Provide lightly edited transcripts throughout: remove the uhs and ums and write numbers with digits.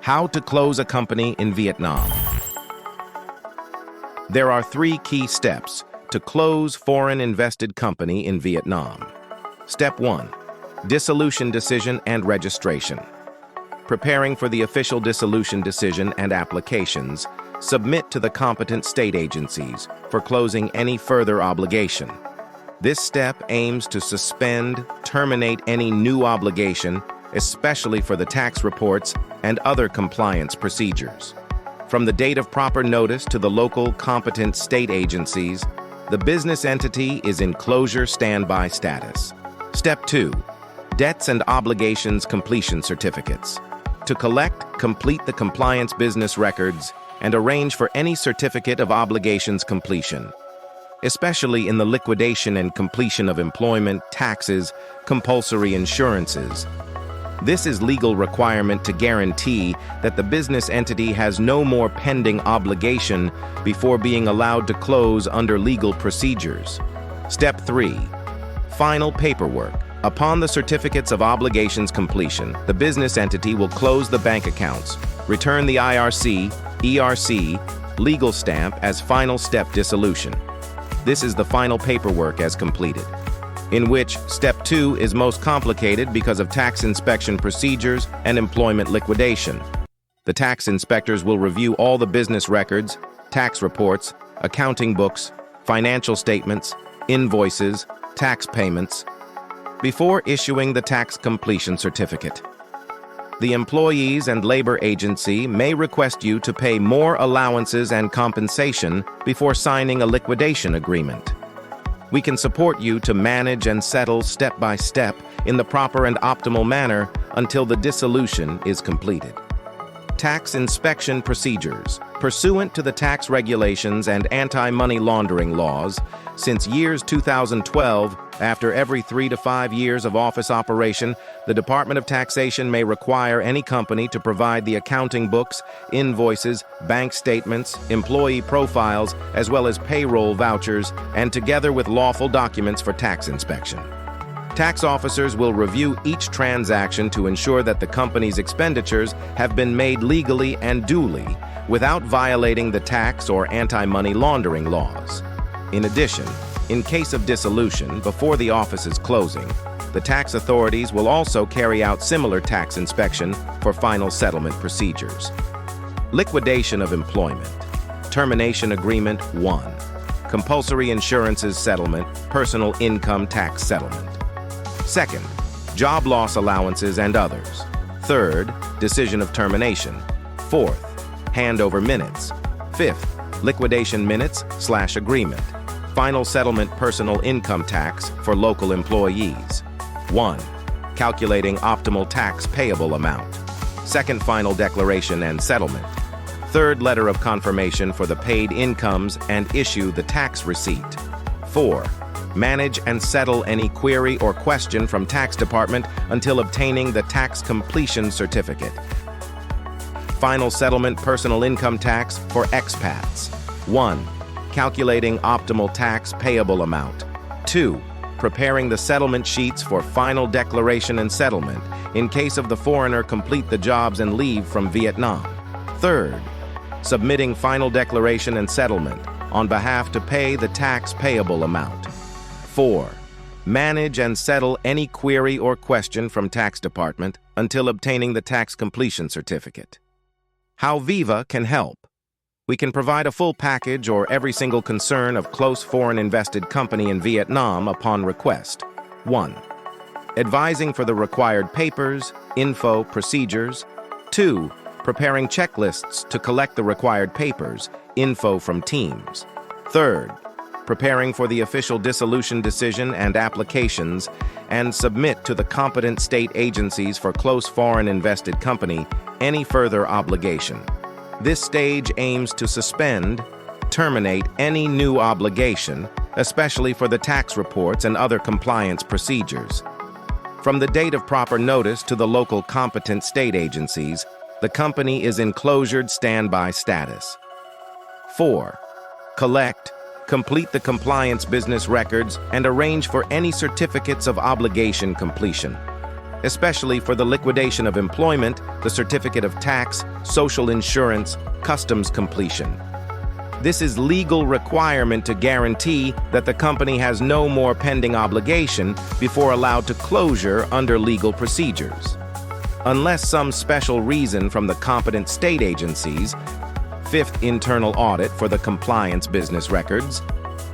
How to close a company in Vietnam. There are 3 key steps to close foreign invested company in Vietnam. Step 1. Dissolution decision and registration. Preparing for the official dissolution decision and applications, submit to the competent state agencies for closing any further obligation. This step aims to suspend, terminate any new obligation, especially for the tax reports and other compliance procedures. From the date of proper notice to the local competent state agencies, the business entity is in closure standby status. Step 2. Debts and obligations completion certificates. To collect, complete the compliance business records and arrange for any certificate of obligations completion, especially in the liquidation and completion of employment, taxes, compulsory insurances. This is legal requirement to guarantee that the business entity has no more pending obligation before being allowed to close under legal procedures. Step 3. Final paperwork. Upon the certificates of obligations completion, the business entity will close the bank accounts, return the IRC, ERC, legal stamp as final step dissolution. This is the final paperwork as completed, in which Step 2 is most complicated because of tax inspection procedures and employment liquidation. The tax inspectors will review all the business records, tax reports, accounting books, financial statements, invoices, tax payments, before issuing the tax completion certificate. The employees and labor agency may request you to pay more allowances and compensation before signing a liquidation agreement. We can support you to manage and settle step by step in the proper and optimal manner until the dissolution is completed. Tax inspection procedures. Pursuant to the tax regulations and anti-money laundering laws, since years 2012, after every 3 to 5 years of office operation, the Department of Taxation may require any company to provide the accounting books, invoices, bank statements, employee profiles, as well as payroll vouchers, and together with lawful documents for tax inspection. Tax officers will review each transaction to ensure that the company's expenditures have been made legally and duly without violating the tax or anti-money laundering laws. In addition, in case of dissolution before the office is closing, the tax authorities will also carry out similar tax inspection for final settlement procedures. Liquidation of employment. Termination agreement 1. Compulsory insurances settlement, personal income tax settlement. 2nd, job loss allowances and others. 3rd, decision of termination. 4th, handover minutes. 5th, liquidation minutes/agreement. Final settlement personal income tax for local employees. 1. Calculating optimal tax payable amount. 2nd, final declaration and settlement. 3rd, letter of confirmation for the paid incomes and issue the tax receipt. 4. Manage and settle any query or question from tax department until obtaining the tax completion certificate. Final settlement personal income tax for expats. 1. Calculating optimal tax payable amount. 2. Preparing the settlement sheets for final declaration and settlement in case of the foreigner complete the jobs and leave from Vietnam. 3rd, submitting final declaration and settlement on behalf to pay the tax payable amount. 4. Manage and settle any query or question from tax department until obtaining the tax completion certificate. How VIVA can help. We can provide a full package or every single concern of close foreign invested company in Vietnam upon request. 1. Advising for the required papers, info, procedures. 2. Preparing checklists to collect the required papers, info from teams. 3rd, preparing for the official dissolution decision and applications, and submit to the competent state agencies for close foreign invested company any further obligation. This stage aims to suspend, terminate any new obligation, especially for the tax reports and other compliance procedures. From the date of proper notice to the local competent state agencies, the company is in closure standby status. 4. Collect, complete the compliance business records, and arrange for any certificates of obligation completion. especially for the liquidation of employment, the certificate of tax, social insurance, customs completion. This is legal requirement to guarantee that the company has no more pending obligation before allowed to closure under legal procedures. Unless some special reason from the competent state agencies, fifth internal audit for the compliance business records,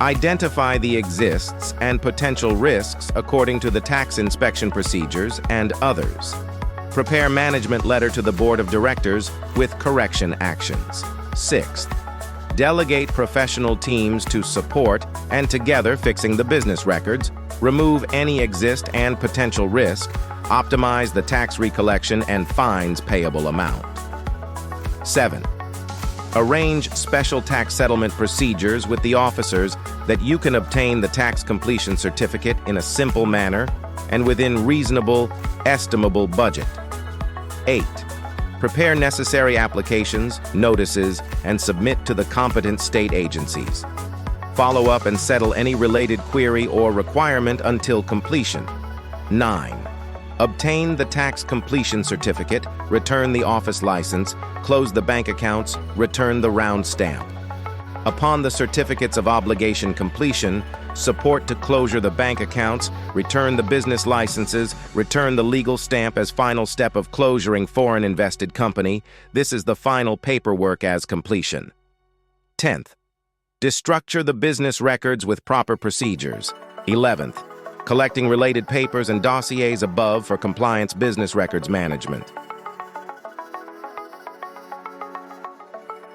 identify the exists and potential risks according to the tax inspection procedures and others. Prepare management letter to the board of directors with correction actions. Sixth, delegate professional teams to support and together fixing the business records, remove any exist and potential risk, optimize the tax recollection and fines payable amount. 7. Arrange special tax settlement procedures with the officers that you can obtain the tax completion certificate in a simple manner and within reasonable, estimable budget. 8. Prepare necessary applications, notices, and submit to the competent state agencies. Follow up and settle any related query or requirement until completion. 9. Obtain the tax completion certificate, return the office license, close the bank accounts, return the round stamp. Upon the certificates of obligation completion, support to closure the bank accounts, return the business licenses, return the legal stamp as final step of closuring foreign invested company. This is the final paperwork as completion. 10th, destructure the business records with proper procedures. 11th, collecting related papers and dossiers above for compliance business records management.